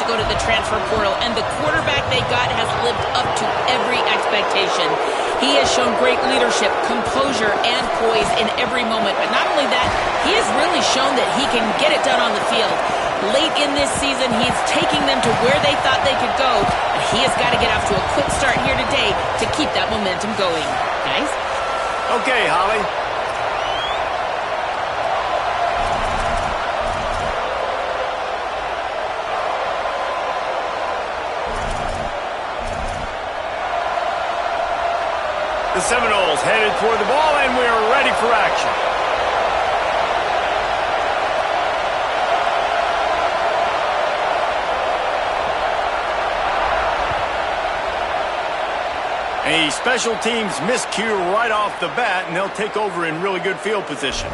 to go to the transfer portal, and the quarterback they got has lived up to every expectation. He has shown great leadership, composure, and poise in every moment. But not only that, he has really shown that he can get it done on the field. Late in this season, he's taking them to where they thought they could go. But he has got to get off to a quick start here today to keep that momentum going. Guys? Okay, Holly. The Seminoles headed toward the ball, and we are ready for action. A special teams miscue right off the bat, and they'll take over in really good field position.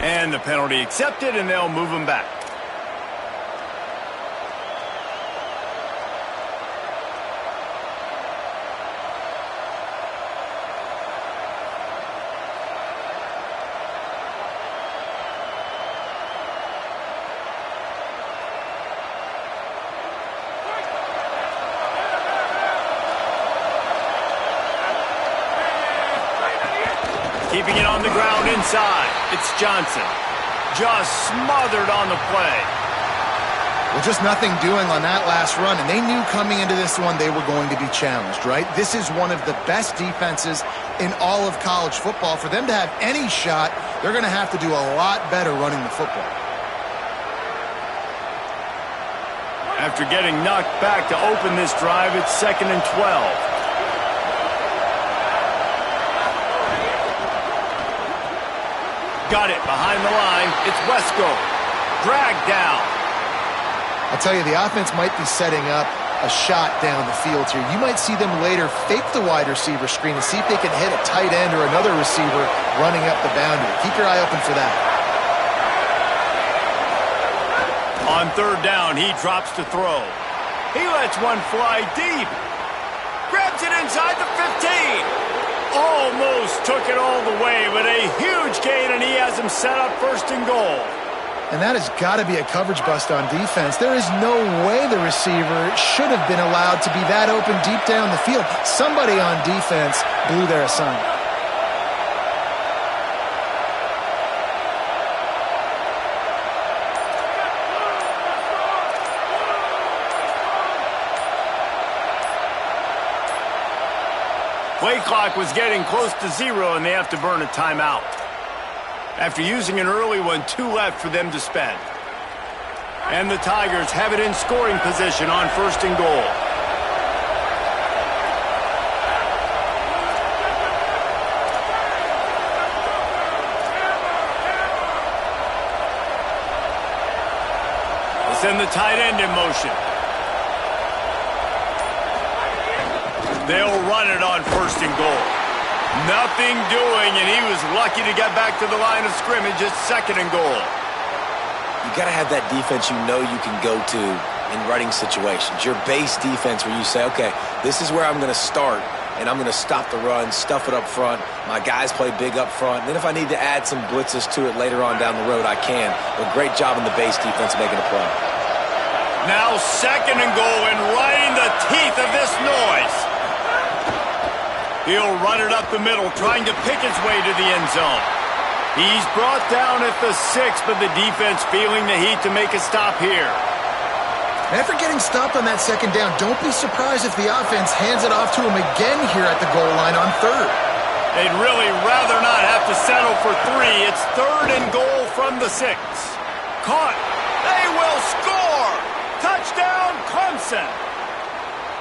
And the penalty accepted, and they'll move them back. Keeping it on the ground inside. It's Johnson. Just smothered on the play. Well, just nothing doing on that last run, and they knew coming into this one they were going to be challenged, right? This is one of the best defenses in all of college football. For them to have any shot, they're going to have to do a lot better running the football. After getting knocked back to open this drive, it's 2nd and 12. Got it behind the line. It's Wesco. Dragged down. I'll tell you, the offense might be setting up a shot down the field here. You might see them later fake the wide receiver screen and see if they can hit a tight end or another receiver running up the boundary. Keep your eye open for that. On 3rd down, he drops to throw. He lets one fly deep. Grabs it inside the 15. Almost took it all the way, but a huge gain, and he has him set up 1st and goal. And that has got to be a coverage bust on defense. There is no way the receiver should have been allowed to be that open deep down the field. Somebody on defense blew their assignment. Play clock was getting close to 0, and they have to burn a timeout. After using an early one, 2 left for them to spend. And the Tigers have it in scoring position on 1st and goal. They send the tight end in motion. They'll run it on 1st and goal. Nothing doing, and he was lucky to get back to the line of scrimmage at 2nd and goal. You got to have that defense you know you can go to in running situations. Your base defense where you say, okay, this is where I'm going to start, and I'm going to stop the run, stuff it up front. My guys play big up front. Then if I need to add some blitzes to it later on down the road, I can. But great job in the base defense making a play. Now 2nd and goal, and right in the teeth of this noise. He'll run it up the middle, trying to pick his way to the end zone. He's brought down at the 6, but the defense feeling the heat to make a stop here. After getting stopped on that 2nd down, don't be surprised if the offense hands it off to him again here at the goal line on 3rd. They'd really rather not have to settle for 3. It's 3rd and goal from the 6. Caught. They will score. Touchdown, Clemson.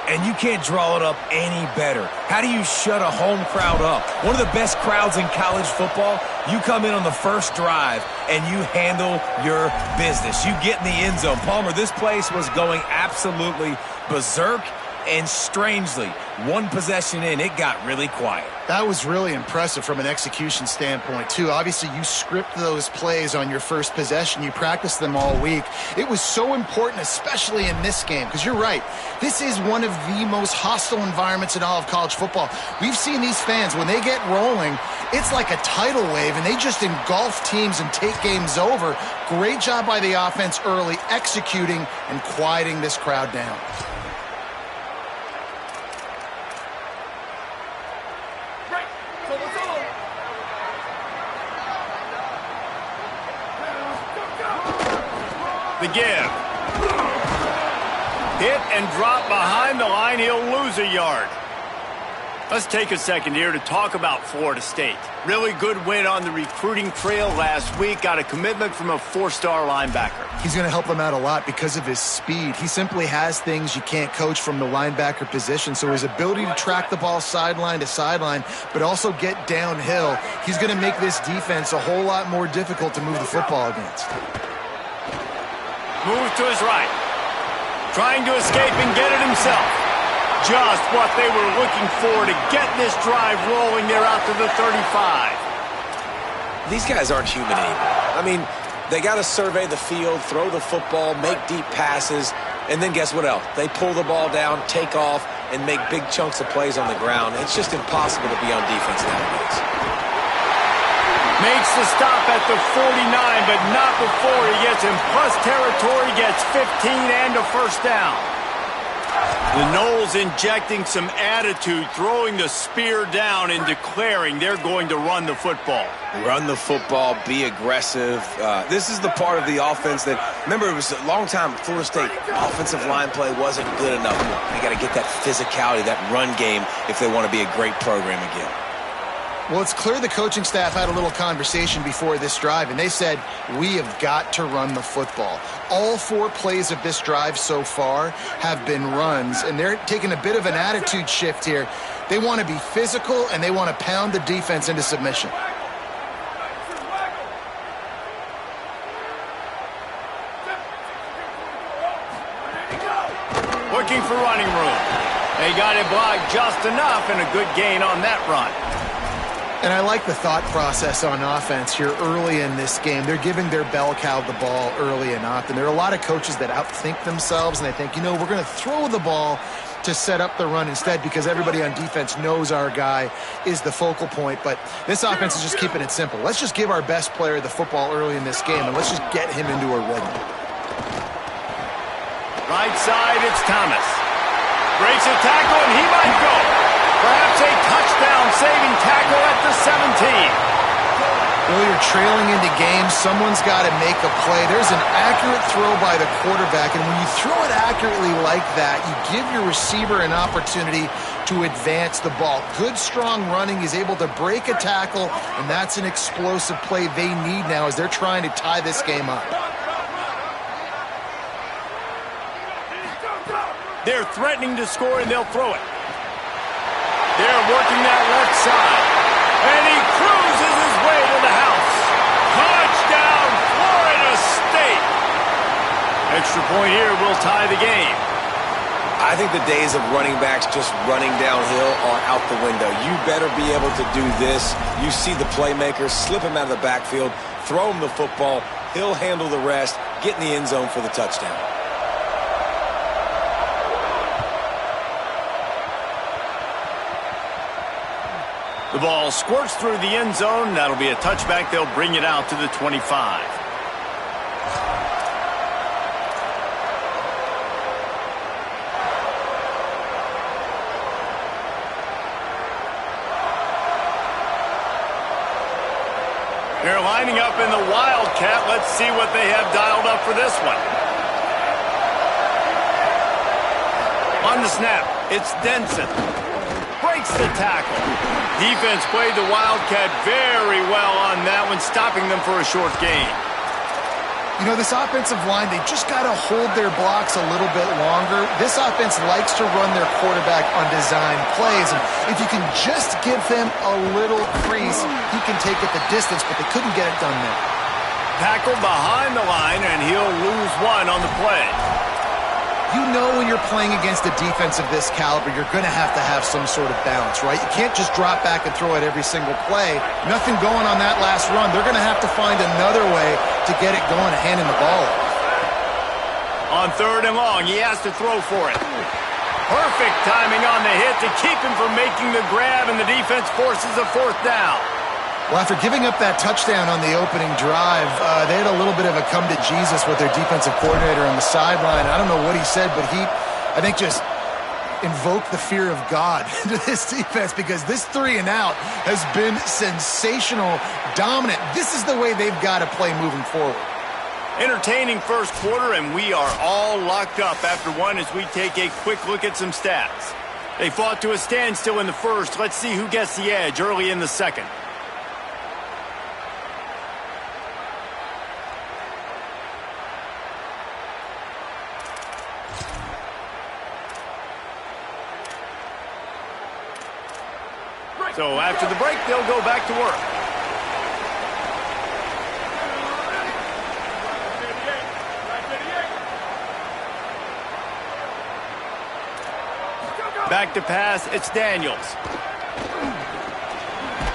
And you can't draw it up any better. How do you shut a home crowd up? One of the best crowds in college football. You come in on the first drive and you handle your business. You get in the end zone. Palmer, this place was going absolutely berserk, And strangely, one possession in, it got really quiet. That was really impressive from an execution standpoint, too. Obviously, you script those plays on your first possession. You practice them all week. It was so important, especially in this game, because you're right. This is one of the most hostile environments in all of college football. We've seen these fans, when they get rolling, it's like a tidal wave, and they just engulf teams and take games over. Great job by the offense early, executing and quieting this crowd down. The give. Hit and drop behind the line. He'll lose a yard. Let's take a second here to talk about Florida State. Really good win on the recruiting trail last week. Got a commitment from a four-star linebacker. He's going to help them out a lot because of his speed. He simply has things you can't coach from the linebacker position. So his ability to track the ball sideline to sideline, but also get downhill, he's going to make this defense a whole lot more difficult to move the football against. Move to his right. Trying to escape and get it himself. Just what they were looking for to get this drive rolling there out to the 35. These guys aren't human anymore. I mean, they got to survey the field, throw the football, make deep passes, and then guess what else? They pull the ball down, take off, and make big chunks of plays on the ground. It's just impossible to be on defense nowadays. Makes the stop at the 49, but not before he gets in plus territory, gets 15 and a first down. The Noles injecting some attitude, throwing the spear down and declaring they're going to run the football. Run the football, be aggressive. This is the part of the offense that, remember, it was a long time, Florida State offensive line play wasn't good enough. They got to get that physicality, that run game, if they want to be a great program again. Well, it's clear the coaching staff had a little conversation before this drive, and they said, we have got to run the football. All 4 plays of this drive so far have been runs, and they're taking a bit of an attitude shift here. They want to be physical, and they want to pound the defense into submission. Looking for running room. They got it blocked just enough, and a good gain on that run. And I like the thought process on offense here early in this game. They're giving their bell cow the ball early and often. There are a lot of coaches that outthink themselves, and they think, we're going to throw the ball to set up the run instead because everybody on defense knows our guy is the focal point. But this offense is just keeping it simple. Let's just give our best player the football early in this game, and let's just get him into a rhythm. Right side, it's Thomas. Breaks a tackle, and he might go. Perhaps a touchdown-saving tackle at the 17. Well, you're trailing into games. Someone's got to make a play. There's an accurate throw by the quarterback, and when you throw it accurately like that, you give your receiver an opportunity to advance the ball. Good, strong running. He's able to break a tackle, and that's an explosive play they need now as they're trying to tie this game up. They're threatening to score, and they'll throw it. They're working that left side. And he cruises his way to the house. Touchdown, Florida State. Extra point here will tie the game. I think the days of running backs just running downhill are out the window. You better be able to do this. You see the playmaker, slip him out of the backfield, throw him the football. He'll handle the rest, get in the end zone for the touchdown. The ball squirts through the end zone. That'll be a touchback. They'll bring it out to the 25. They're lining up in the Wildcat. Let's see what they have dialed up for this one. On the snap, it's Denson. Breaks the tackle. Defense played the Wildcat very well on that one, stopping them for a short gain. This offensive line, they just got to hold their blocks a little bit longer. This offense likes to run their quarterback on design plays. And if you can just give them a little crease, he can take it the distance, but they couldn't get it done there. Tackled behind the line, and he'll lose one on the play. You know when you're playing against a defense of this caliber, you're going to have some sort of balance, right? You can't just drop back and throw it every single play. Nothing going on that last run. They're going to have to find another way to get it going, handing the ball off. On 3rd and long, he has to throw for it. Perfect timing on the hit to keep him from making the grab, and the defense forces a 4th down. Well, after giving up that touchdown on the opening drive, they had a little bit of a come to Jesus with their defensive coordinator on the sideline. I don't know what he said, but he, I think, just invoked the fear of God into this defense, because this 3 and out has been sensational, dominant. This is the way they've got to play moving forward. Entertaining first quarter, and we are all locked up after one as we take a quick look at some stats. They fought to a standstill in the first. Let's see who gets the edge early in the second. So after the break, they'll go back to work. Back to pass, it's Daniels.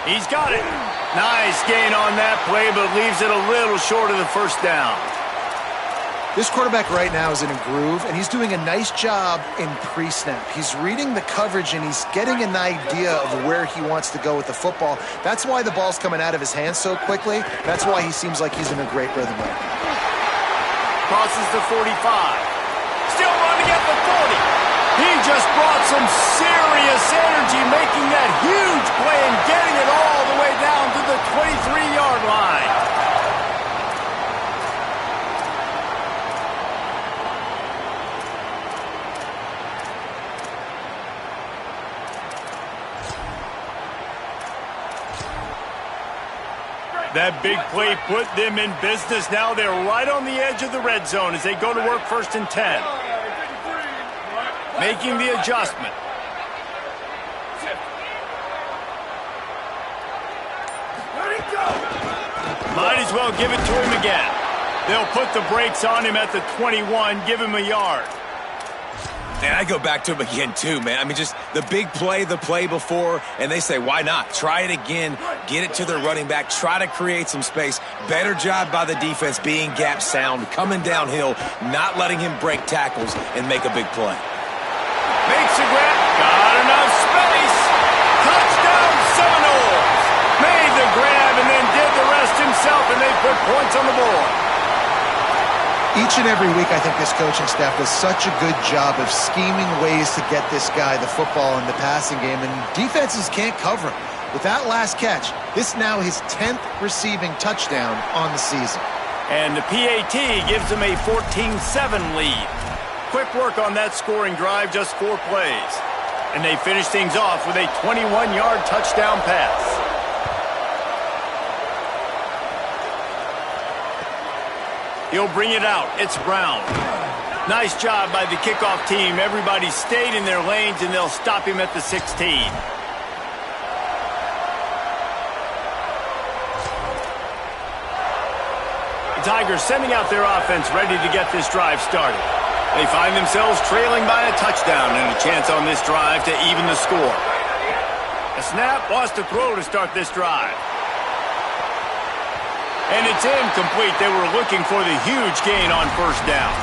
He's got it. Nice gain on that play, but leaves it a little short of the 1st down. This quarterback right now is in a groove, and he's doing a nice job in pre-snap. He's reading the coverage, and he's getting an idea of where he wants to go with the football. That's why the ball's coming out of his hands so quickly. That's why he seems like he's in a great rhythm right now. Crosses the 45. Still running at the 40. He just brought some serious energy, making that huge play and getting it all the way down to the 23-yard line. That big play put them in business. Now they're right on the edge of the red zone as they go to work 1st and 10. Making the adjustment. Might as well give it to him again. They'll put the brakes on him at the 21, give him a yard. And I go back to him again, too, man. I mean, just the big play, the play before, and they say, why not? Try it again, get it to their running back, try to create some space. Better job by the defense being gap sound, coming downhill, not letting him break tackles and make a big play. Makes a grab, got enough space. Touchdown Seminoles. Made the grab and then did the rest himself, and they put points on the board. Each and every week, I think this coaching staff does such a good job of scheming ways to get this guy the football in the passing game, and defenses can't cover him. With that last catch, this now his 10th receiving touchdown on the season. And the PAT gives them a 14-7 lead. Quick work on that scoring drive, just 4 plays. And they finish things off with a 21-yard touchdown pass. He'll bring it out. It's Brown. Nice job by the kickoff team. Everybody stayed in their lanes, and they'll stop him at the 16. The Tigers sending out their offense ready to get this drive started. They find themselves trailing by a touchdown and a chance on this drive to even the score. A snap wants to throw to start this drive. And it's incomplete. They were looking for the huge gain on 1st down.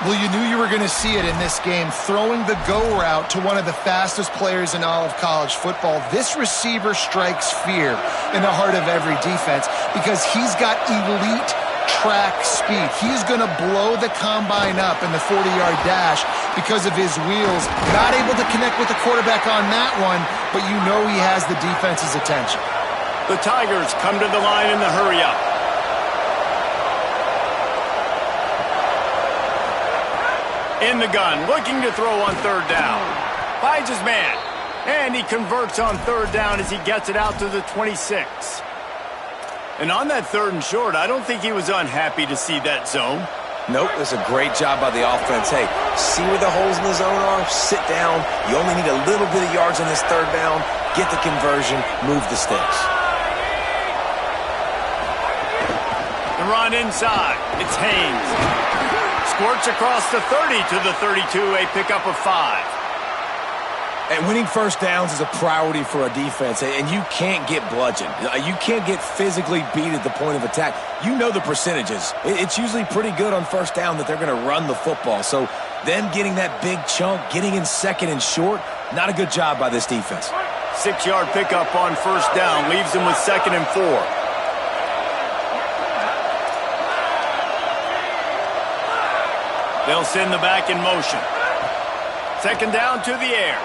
Well, you knew you were going to see it in this game, throwing the go route to one of the fastest players in all of college football. This receiver strikes fear in the heart of every defense because he's got elite track speed. He's going to blow the combine up in the 40-yard dash because of his wheels. Not able to connect with the quarterback on that one, but you know he has the defense's attention. The Tigers come to the line in the hurry-up. In the gun, looking to throw on 3rd down. Finds his man, and he converts on 3rd down as he gets it out to the 26. And on that 3rd and short, I don't think he was unhappy to see that zone. Nope, that's a great job by the offense. Hey, see where the holes in the zone are? Sit down. You only need a little bit of yards on this 3rd down. Get the conversion, move the sticks. The run inside. It's Haynes. Squirts across the 30 to the 32, a pickup of 5. And winning first downs is a priority for a defense, and you can't get bludgeoned. You can't get physically beat at the point of attack. You know the percentages. It's usually pretty good on first down that they're going to run the football. So them getting that big chunk, getting in second and short, not a good job by this defense. 6-yard pickup on first down leaves them with 2nd and 4. They'll send the back in motion. 2nd down to the air.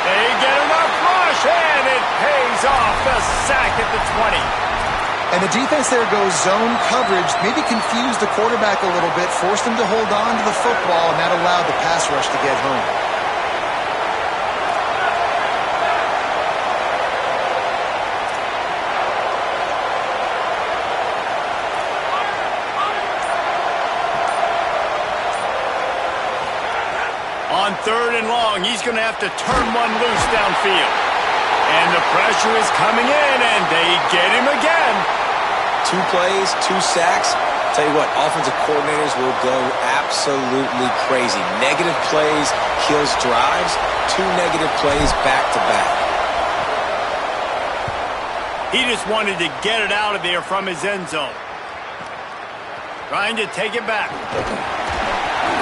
They get enough rush, and it pays off. The sack at the 20. And the defense there goes zone coverage, maybe confused the quarterback a little bit, forced him to hold on to the football, and that allowed the pass rush to get home. On 3rd and long, he's going to have to turn one loose downfield. And the pressure is coming in, and they get him again. 2 plays, 2 sacks. Tell you what, offensive coordinators will go absolutely crazy. Negative plays kills drives. 2 negative plays back-to-back. He just wanted to get it out of there from his end zone. Trying to take it back.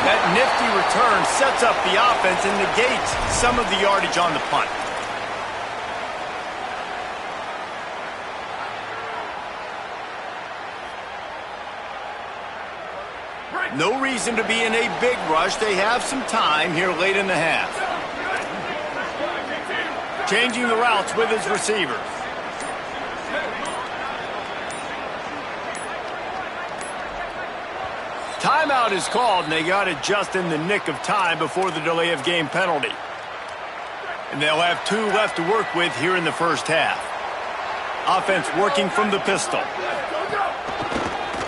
That nifty return sets up the offense and negates some of the yardage on the punt. No reason to be in a big rush. They have some time here late in the half. Changing the routes with his receivers. Timeout is called, and they got it just in the nick of time before the delay of game penalty. And they'll have 2 left to work with here in the first half. Offense working from the pistol.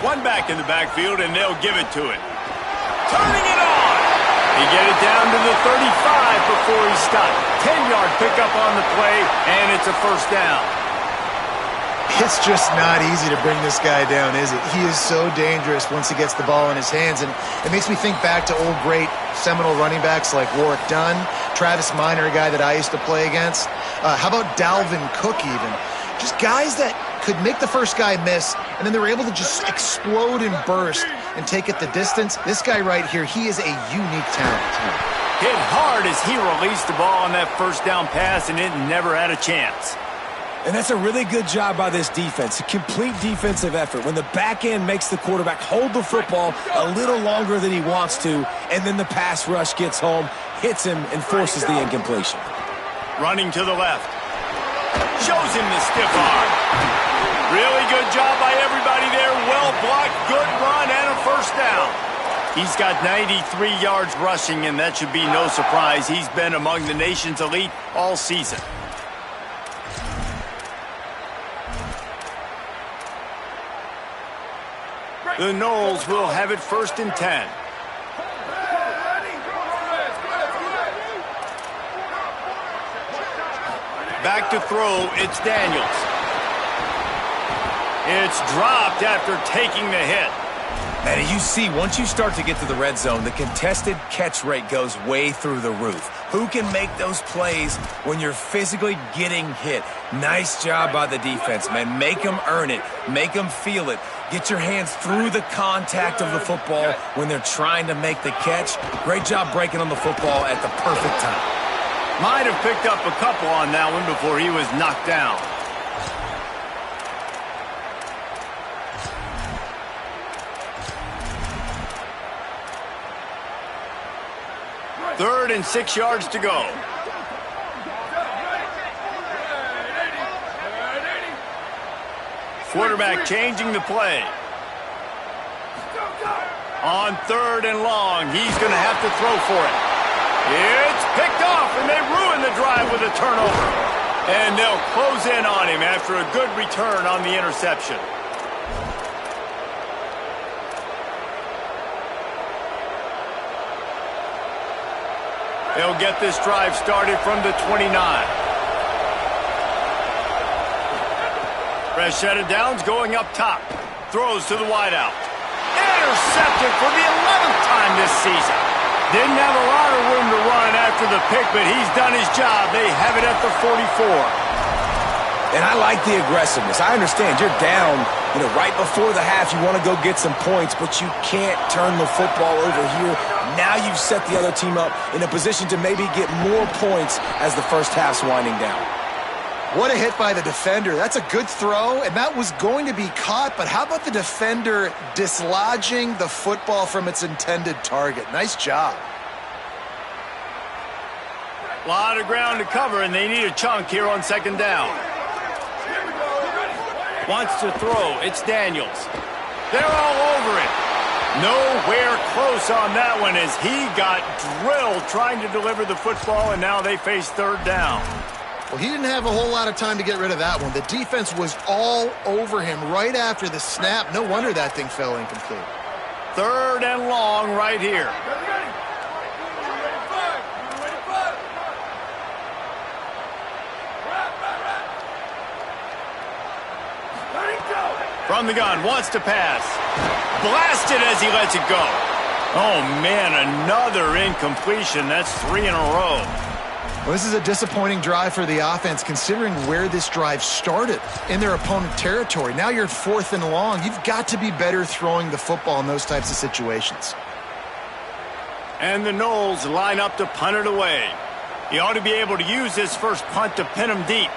1 back in the backfield, and they'll give it to him. Turning it on! He get it down to the 35 before he stopped. 10-yard pickup on the play, and it's a first down. It's just not easy to bring this guy down, is it? He is so dangerous once he gets the ball in his hands, and it makes me think back to old great Seminole running backs like Warwick Dunn, Travis Minor, a guy that I used to play against. How about Dalvin Cook even? Just guys that could make the first guy miss, and then they were able to just explode and burst and take it the distance. This guy right here, he is a unique talent. Hit hard as he released the ball on that first down pass, and it never had a chance. And that's a really good job by this defense, a complete defensive effort. When the back end makes the quarterback hold the football a little longer than he wants to, and then the pass rush gets home, hits him, and forces the incompletion. Running to the left. Shows him the stiff arm. Really good job by everybody there. Well blocked, good run, and a first down. He's got 93 yards rushing, and that should be no surprise. He's been among the nation's elite all season. The Noles will have it 1st and 10. Back to throw, it's Daniels. It's dropped after taking the hit. Man, you see, once you start to get to the red zone, the contested catch rate goes way through the roof. Who can make those plays when you're physically getting hit? Nice job by the defense, man. Make them earn it. Make them feel it. Get your hands through the contact of the football when they're trying to make the catch. Great job breaking on the football at the perfect time. Might have picked up a couple on that one before he was knocked down. Third and 6 yards to go. Quarterback changing the play. On 3rd and long, he's going to have to throw for it. It's picked off, and they ruin the drive with a turnover. And they'll close in on him after a good return on the interception. They'll get this drive started from the 29. Fresh set of downs going up top. Throws to the wideout. And Intercepted for the 11th time this season. Didn't have a lot of room to run after the pick, but he's done his job. They have it at the 44. And I like the aggressiveness. I understand you're down, right before the half. You want to go get some points, but you can't turn the football over here. Now you've set the other team up in a position to maybe get more points as the first half's winding down. What a hit by the defender. That's a good throw, and that was going to be caught, but how about the defender dislodging the football from its intended target? Nice job. A lot of ground to cover, and they need a chunk here on second down. Wants to throw. It's Daniels. They're all over it. Nowhere close on that one as he got drilled trying to deliver the football, and now they face third down. Well, he didn't have a whole lot of time to get rid of that one. The defense was all over him right after the snap. No wonder that thing fell incomplete. Third and long right here. From the gun, wants to pass. Blasted as he lets it go. Oh, man, another incompletion. That's 3 in a row. Well, this is a disappointing drive for the offense, considering where this drive started, in their opponent territory. Now you're at 4th and long. You've got to be better throwing the football in those types of situations. And the Knowles line up to punt it away. He ought to be able to use this first punt to pin him deep.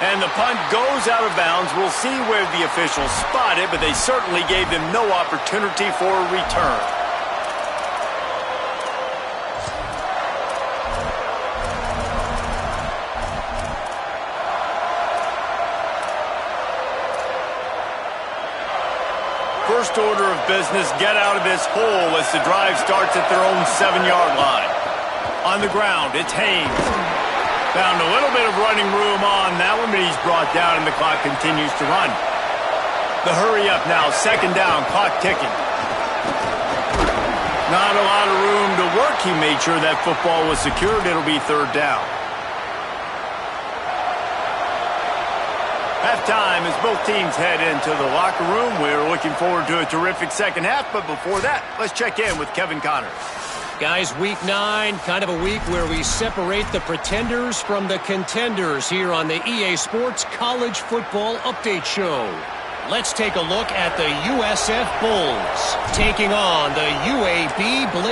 And the punt goes out of bounds. We'll see where the officials spot it, but they certainly gave them no opportunity for a return. First order of business, get out of this hole as the drive starts at their own 7-yard line. On the ground, it's Haynes. Found a little bit of running room on that one, but he's brought down and the clock continues to run. The hurry up now, second down, clock ticking. Not a lot of room to work. He made sure that football was secured. It'll be third down. Halftime as both teams head into the locker room. We're looking forward to a terrific second half, but before that, let's check in with Kevin Connors. Guys, week 9, kind of a week where we separate the pretenders from the contenders here on the EA Sports College Football Update Show. Let's take a look at the USF Bulls taking on the UAB Blazers.